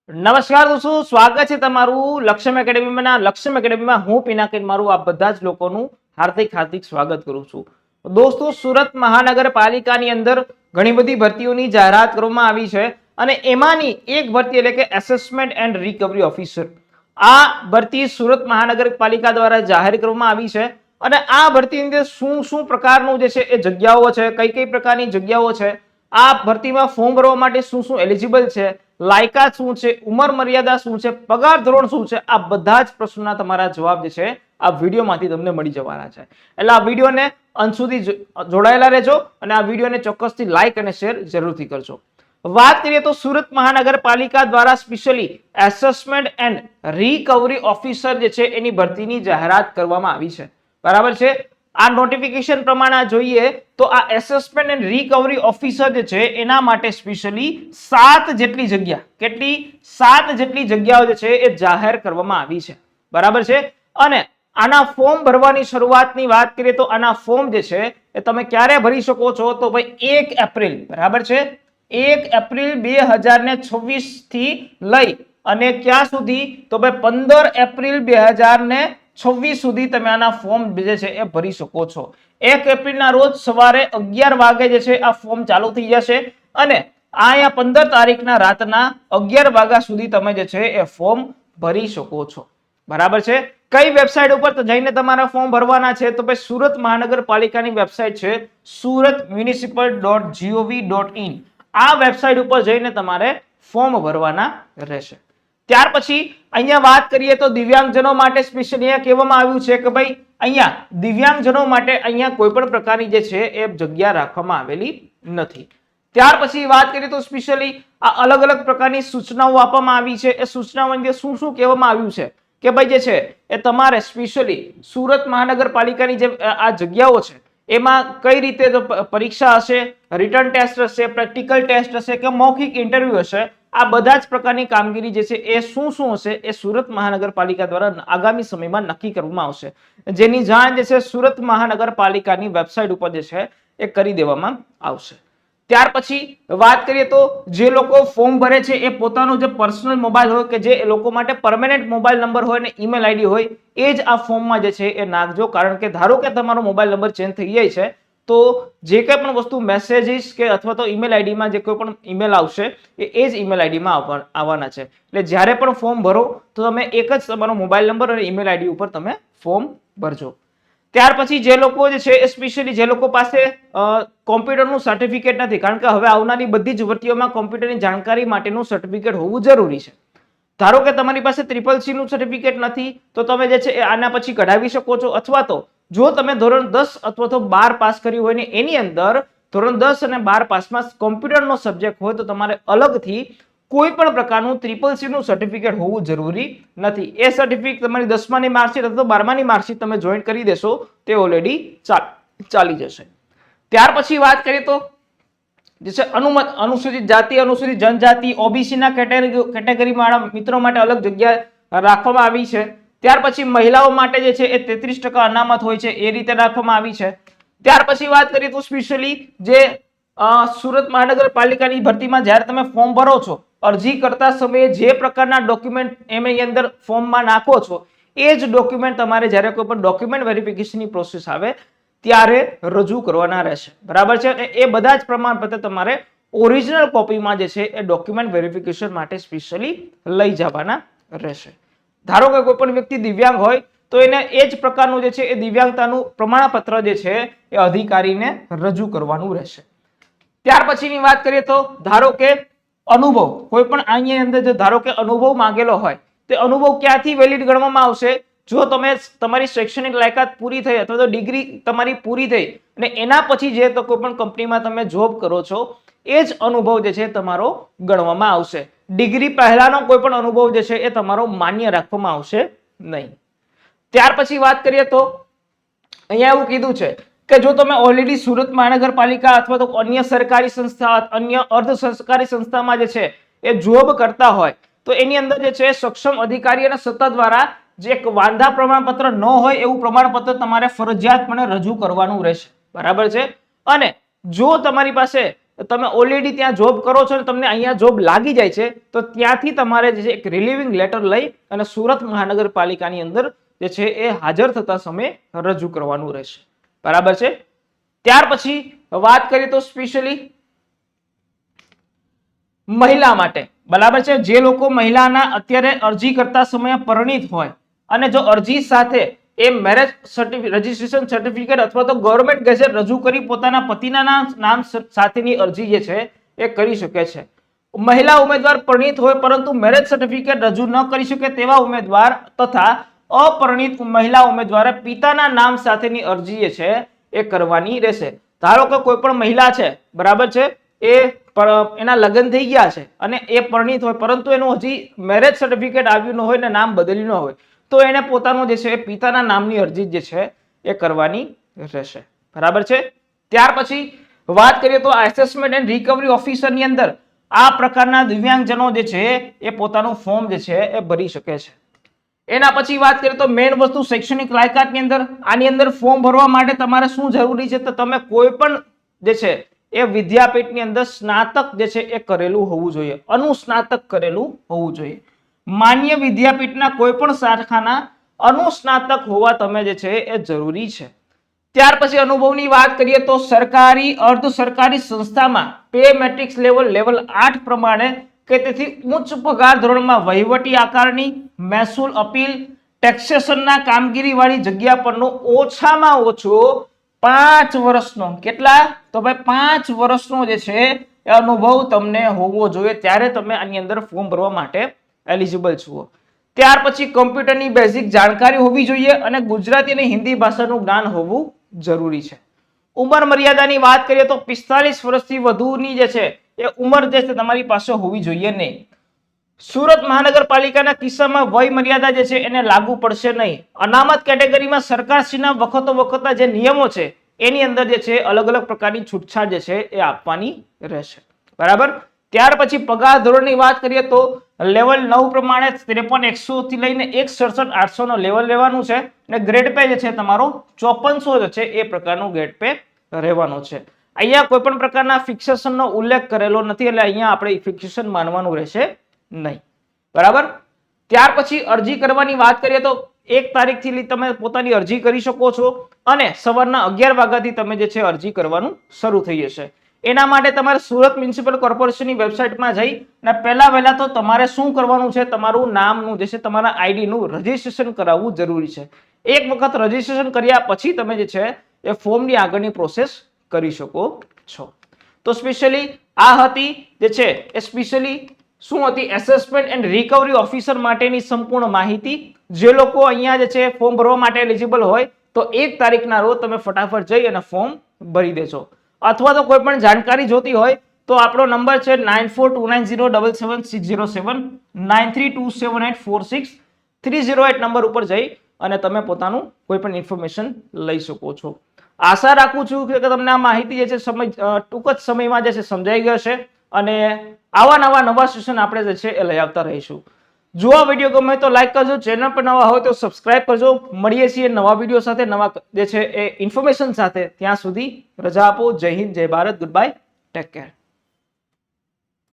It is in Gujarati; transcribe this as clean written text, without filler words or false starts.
નમસ્કાર દોસ્તો, સ્વાગત છે તમારું લક્ષ્યમ એકેડેમીમાં. લક્ષ્યમ એકેડેમીમાં હું પિનાકિન મારું આ બધા જ લોકોનું હાર્દિક સ્વાગત કરું છું. દોસ્તો, સુરત મહાનગરપાલિકાની અંદર ઘણી બધી ભરતીઓની જાહેરાત કરવામાં આવી છે અને એમાંની એક ભરતી એટલે કે એસેસમેન્ટ એન્ડ રિકવરી ઓફિસર. આ ભરતી સુરત મહાનગરપાલિકા દ્વારા જાહેર કરવામાં આવી છે અને આ ભરતીની અંદર શું શું પ્રકારનું જે છે એ જગ્યાઓ છે, કઈ કઈ પ્રકારની જગ્યાઓ છે, આ ભરતીમાં ફોર્મ ભરવા માટે શું શું એલિજિબલ છે, લાયકાત શું છે, ઉંમર મર્યાદા શું છે, પગાર ધોરણ શું છે, આ બધા જ પ્રશ્નોના તમારા જવાબ જે છે આ વિડીયોમાંથી તમને મળી જવાના છે. એટલે આ વિડીયોને અંત સુધી જોડાયેલા રહેજો અને આ વિડીયોને ચોક્કસથી લાઈક અને શેર જરૂરથી કરજો. વાત કરીએ તો સુરત મહાનગરપાલિકા દ્વારા specially assessment and recovery officer જે છે એની ભરતીની જાહેરાત કરવામાં આવી છે. બરાબર છે. આ નોટિફિકેશન પ્રમાણે જોઈએ તો આ એસેસમેન્ટ એન્ડ રિકવરી ઓફિસર જે છે એના માટે સ્પેશિયલી 7 જેટલી જગ્યા, કેટલી 7 જેટલી જગ્યાઓ જે છે એ જાહેર કરવામાં આવી છે. બરાબર છે. અને આના ફોર્મ ભરવાની શરૂઆતની વાત કરીએ તો આના ફોર્મ જે છે એ તમે ક્યારે ભરી શકો છો તો ભાઈ 1 એપ્રિલ. બરાબર છે. 1 એપ્રિલ 2026 થી લઈ અને ક્યાં સુધી તો ભાઈ 15 એપ્રિલ 2026 સુધી તમે આના ફોર્મ જે છે એ ભરી શકો છો. 1 એપ્રિલના રોજ સવારે 11 વાગે જે છે આ ફોર્મ ચાલુ થઈ જશે અને અહીંયા 15 તારીખના રાતના 11 વાગ્યા સુધી તમે જે છે એ ફોર્મ ભરી શકો છો. બરાબર છે. કઈ વેબસાઇટ ઉપર જઈને તમારા ફોર્મ ભરવાના છે તો ભાઈ સુરત મહાનગરપાલિકાની વેબસાઇટ છે suratmunicipal.gov.in. આ વેબસાઇટ ઉપર જઈને તમારે ફોર્મ ભરવાના રહેશે. ત્યાર પછી અહીંયા વાત કરીએ તો દિવ્યાંગજનો માટે સ્પેશિયલ અહીંયા કહેવામાં આવ્યું છે કે ભાઈ અહીંયા દિવ્યાંગજનો માટે અહીંયા કોઈ પણ પ્રકારની જે છે એ જગ્યા રાખવામાં આવેલી નથી. ત્યાર પછી વાત કરીએ તો સ્પેશિયલી આ અલગ અલગ પ્રકારની સૂચનાઓ આપવામાં આવી છે. એ સૂચનાઓની અંદર શું શું કહેવામાં આવ્યું છે કે ભાઈ જે છે એ તમારે સ્પેશિયલી સુરત મહાનગરપાલિકાની જે આ જગ્યાઓ છે એમાં કઈ રીતે પરીક્ષા હશે, રિટર્ન ટેસ્ટ હશે, પ્રેક્ટિકલ ટેસ્ટ હશે કે મૌખિક ઇન્ટરવ્યુ હશે, આ બધા જ પ્રકારની કામગીરી જે છે એ શું શું હશે એ સુરત મહાનગરપાલિકા દ્વારા આગામી સમયમાં નક્કી કરવામાં આવશે. જેની જાણ જે છે સુરત મહાનગરપાલિકાની વેબસાઇટ ઉપર જે છે એ કરી દેવામાં આવશે. ત્યાર પછી વાત કરીએ તો જે લોકો ફોર્મ ભરે છે એ પોતાનો જે પર્સનલ મોબાઈલ હોય કે જે લોકો માટે પરમેનન્ટ મોબાઈલ નંબર હોય ને ઈમેલ આઈડી હોય એ જ આ ફોર્મમાં જે છે એ નાખજો. કારણ કે ધારો કે તમારો મોબાઈલ નંબર ચેન્જ થઈ જાય છે તો જે કંઈ પણ વસ્તુ મેસેજીસ કે અથવા તો ઈમેલ આઈડીમાં જે કોઈ પણ ઈમેલ આવશે એ જ ઈમેલ આઈડીમાં આવવાના છે. એટલે જ્યારે પણ ફોર્મ ભરો તો તમે એક જ તમારો મોબાઈલ નંબર અને ઈમેલ આઈડી ઉપર તમે ફોર્મ ભરજો. ત્યાર પછી જે લોકો જે છે સ્પેશિયલી જે લોકો પાસે કોમ્પ્યુટરનું સર્ટિફિકેટ નથી, કારણ કે હવે આવનારી બધી જ ભરતીઓમાં કોમ્પ્યુટરની જાણકારી માટેનું સર્ટિફિકેટ હોવું જરૂરી છે. ધારો કે તમારી પાસે CCC નું સર્ટિફિકેટ નથી તો તમે જે છે આના પછી કઢાવી શકો છો, અથવા તો જો તમે ધોરણ 10 અથવા તો 12 પાસ કર્યું હોય ને એની અંદર ધોરણ 10 અને 12 પાસમાં કોમ્પ્યુટરનો સબ્જેક્ટ હોય તો તમારે અલગથી કોઈ પણ પ્રકારનું CCC નું સર્ટિફિકેટ હોવું જરૂરી નથી. એ સર્ટિફિકેટ તમારી 10માની માર્કશીટ અથવા 12માની માર્કશીટ તમે જોઈન કરી દેશો તે ઓલરેડી ચાલી જશે. ત્યાર પછી વાત કરીએ તો જે છે અનુસૂચિત જાતિ, અનુસૂચિત જનજાતિ, ઓબીસી ના કેટેગરી વાળા મિત્રો માટે અલગ જગ્યા રાખવામાં આવી છે. ત્યાર પછી મહિલાઓ માટે જે છે એ 33% અનામત હોય છે એ રીતે રાખવામાં આવી છે. ત્યાર પછી વાત કરીએ તો સ્પેશિયલી જે સુરત મહાનગરપાલિકાની ભરતીમાં જ્યારે તમે ફોર્મ ભરો છો, અરજી કરતા સમયે જે પ્રકારના ડોક્યુમેન્ટ એની અંદર ફોર્મમાં નાખો છો એ જ ડોક્યુમેન્ટ તમારે જ્યારે કોઈ પણ ડોક્યુમેન્ટ વેરિફિકેશનની પ્રોસેસ આવે ત્યારે રજૂ કરવાના રહેશે. બરાબર છે. એ બધા જ પ્રમાણપત્ર તમારે ઓરિજિનલ કોપીમાં જે છે એ ડોક્યુમેન્ટ વેરિફિકેશન માટે સ્પેશિયલી લઈ જવાના રહેશે. ધારો કે કોઈ પણ વ્યક્તિ દિવ્યાંગ હોય તો એને એ જ પ્રકારનું જે છે એ દિવ્યાંગતાનું પ્રમાણપત્ર જે છે એ અધિકારીને રજૂ કરવાનું રહેશે. ત્યાર પછીની વાત કરીએ તો ધારો કે અનુભવ, કોઈ પણ આની અંદર જો ધારો કે અનુભવ માંગેલો હોય તે અનુભવ ક્યાંથી વેલિડ ગણવામાં આવશે? જો તમે તમારી શૈક્ષણિક લાયકાત પૂરી થઈ અથવા તો ડિગ્રી તમારી પૂરી થઈ અને એના પછી જે તો કોઈ પણ કંપનીમાં તમે જોબ કરો છો એ જ અનુભવ જે છે તમારો ગણવામાં આવશે. ડિગ્રી પહેલાનો કોઈ પણ અનુભવ જે છે એ તમારો માન્ય રાખવામાં આવશે નહીં. ત્યાર પછી વાત કરીએ તો અહીંયા એવું કીધું છે કે જો તમે ઓલરેડી સુરત મહાનગરપાલિકા અથવા તો અન્ય સરકારી સંસ્થા, અન્ય અર્ધ સરકારી સંસ્થામાં જે છે એ જોબ કરતા હોય તો એની અંદર જે છે સક્ષમ અધિકારી અને સત્તા દ્વારા જે એક વાંધા પ્રમાણપત્ર ન હોય એવું પ્રમાણપત્ર તમારે ફરજિયાતપણે રજૂ કરવાનું રહેશે. બરાબર છે. અને જો તમારી પાસે તમે ઓલરેડી ત્યાં જોબ કરો છો અને તમને અહીંયા જોબ લાગી જાય છે તો ત્યાંથી તમારે જે છે એક રિલીવિંગ લેટર લઈ અને સુરત મહાનગરપાલિકાની અંદર જે છે એ હાજર થતા સમયે રજૂ કરવાનું રહેશે. બરાબર છે. ત્યાર પછી વાત કરીએ તો સ્પેશિયલી મહિલા માટે, બરાબર છે, જે લોકો મહિલાના અત્યારે અરજી કરતા સમયે પરિણીત હોય અને જો અરજી સાથે એ મેરેજ રજીસ્ટ્રેશન સર્ટિફિકેટ અથવા તો ગવર્નમેન્ટ ગેઝેટ રજૂ કરી પોતાના પતિના નામ સાથેની અરજી જે છે એ કરી શકે છે. મહિલા ઉમેદવાર પરિણીત હોય પરંતુ મેરેજ સર્ટિફિકેટ રજૂ ન કરી શકે તેવા ઉમેદવાર તથા અપરિણીત મહિલા ઉમેદવારે પિતાના નામ સાથેની અરજી જે છે એ કરવાની રહેશે. ધારો કે કોઈ પણ મહિલા છે, બરાબર છે, એ એના લગ્ન થઈ ગયા છે અને એ પરિણીત હોય પરંતુ એનું હજી મેરેજ સર્ટિફિકેટ આવ્યું ન હોય ને નામ બદલ્યું ન હોય તો એને પોતાનું જે છે પિતાના નામની અરજી જે છે એ કરવાની રહેશે. બરાબર છે. ત્યાર પછી વાત કરીએ તો એસેસમેન્ટ એન્ડ રિકવરી ઓફિસરની અંદર આ પ્રકારના દિવ્યાંગજનો જે છે એ પોતાનું ફોર્મ જે છે એ ભરી શકે છે. એના પછી વાત કરીએ તો મેઇન વસ્તુ શૈક્ષણિક લાયકાતની અંદર આની અંદર ફોર્મ ભરવા માટે તમારે શું જરૂરી છે તો તમે કોઈ પણ જે છે એ વિદ્યાપીઠની અંદર સ્નાતક જે છે એ કરેલું હોવું જોઈએ, અનુસ્નાતક કરેલું હોવું જોઈએ. માન્ય વિદ્યાપીઠના કોઈ પણ શાખાના અનુસ્નાતક હોવા તમે જે છે એ જરૂરી છે. ત્યાર પછી અનુભવની વાત કરીએ તો સરકારી અર્ધ સરકારી સંસ્થામાં પે મેટ્રિક્સ લેવલ 8 પ્રમાણે કે તેથી ઉચ્ચ પગાર ધોરણમાં વહીવટી આકારની મહેસૂલ અપીલ ટેક્સેશનના કામગીરી વાળી જગ્યા પરનો ઓછામાં ઓછો 5 વર્ષનો, કેટલા તો ભાઈ 5 વર્ષનો જે છે એ અનુભવ તમને હોવો જોઈએ ત્યારે તમે આની અંદર ફોર્મ ભરવા માટે એલિજિબલ છો. ત્યાર પછી કમ્પ્યુટરની બેઝિક જાણકારી હોવી જોઈએ અને ગુજરાતી અને હિન્દી ભાષાનું જ્ઞાન હોવું જરૂરી છે. ઉંમર મર્યાદાની વાત કરીએ તો 45 વર્ષથી વધુની જે છે એ ઉંમર જે છે તમારી પાસે હોવી જોઈએ નહીં. સુરત મહાનગરપાલિકાના કિસ્સામાં વય મર્યાદા જે છે એને લાગુ પડશે નહીં. અનામત કેટેગરીમાં સરકારશ્રીના વખતો જે નિયમો છે એની અંદર જે છે અલગ અલગ પ્રકારની છૂટછાટ જે છે એ આપવાની રહેશે. બરાબર. ત્યાર પછી પગાર ધોરણની વાત કરીએ તો લેવલ 9 પ્રમાણે 53,100 થી લઈને 1,67,800 નો લેવલ લેવાનું છે અને ગ્રેડ પે જે છે તમારો 5400 છે એ પ્રકારનો ગ્રેડ પે રહેવાનો છે. અહીંયા કોઈ પણ પ્રકારના ફિક્સેશનનો ઉલ્લેખ કરેલો નથી એટલે અહીંયા આપણે ફિક્સેશન માનવાનું રહેશે નહીં. બરાબર. ત્યાર પછી અરજી કરવાની વાત કરીએ તો 1 તારીખથી તમે પોતાની અરજી કરી શકો છો અને સવારના 11 વાગ્યાથી તમે જે છે અરજી કરવાનું શરૂ થઈ જશે. એના માટે તમારે સુરત મ્યુનિસિપલ કોર્પોરેશનની વેબસાઇટમાં જઈ અને પહેલા તો તમારે શું કરવાનું છે, તમારું નામનું જે છે તમારા આઈડીનું રજીસ્ટ્રેશન કરાવવું જરૂરી છે. એક વખત રજીસ્ટ્રેશન કર્યા પછી તમે જે છે એ ફોર્મની આગળની પ્રોસેસ કરી શકો છો. તો સ્પેશિયલી આ હતી જે છે એ સ્પેશિયલી શું હતી એસેસમેન્ટ એન્ડ રિકવરી ઓફિસર માટેની સંપૂર્ણ માહિતી. જે લોકો અહીંયા જે છે ફોર્મ ભરવા માટે એલિજિબલ હોય તો 1 તારીખના રોજ તમે ફટાફટ જઈ અને ફોર્મ ભરી દેજો. અથવા તો કોઈ પણ જાણકારી જોતી હોય તો આપણો નંબર છે 9429077607 9327846308 નંબર ઉપર જઈ અને તમે પોતાનું કોઈ પણ ઇન્ફોર્મેશન લઈ શકો છો. આશા રાખું છું કે તમને આ માહિતી જે છે ટૂંક જ સમયમાં જે છે સમજાઈ ગયો છે અને આવા નવા સેશન આપણે જે છે એ લઈ આવતા રહીશું. જો આ વિડીયો ગમે તો લાઈક કરજો, ચેનલ પર નવા હોય તો સબસ્ક્રાઇબ કરજો. મળીએ છીએ નવા વિડીયો સાથે, નવા જે છે એ ઇન્ફોર્મેશન સાથે. ત્યાં સુધી રજા આપો. જય હિન્દ, જય Bharat, good bye, take care.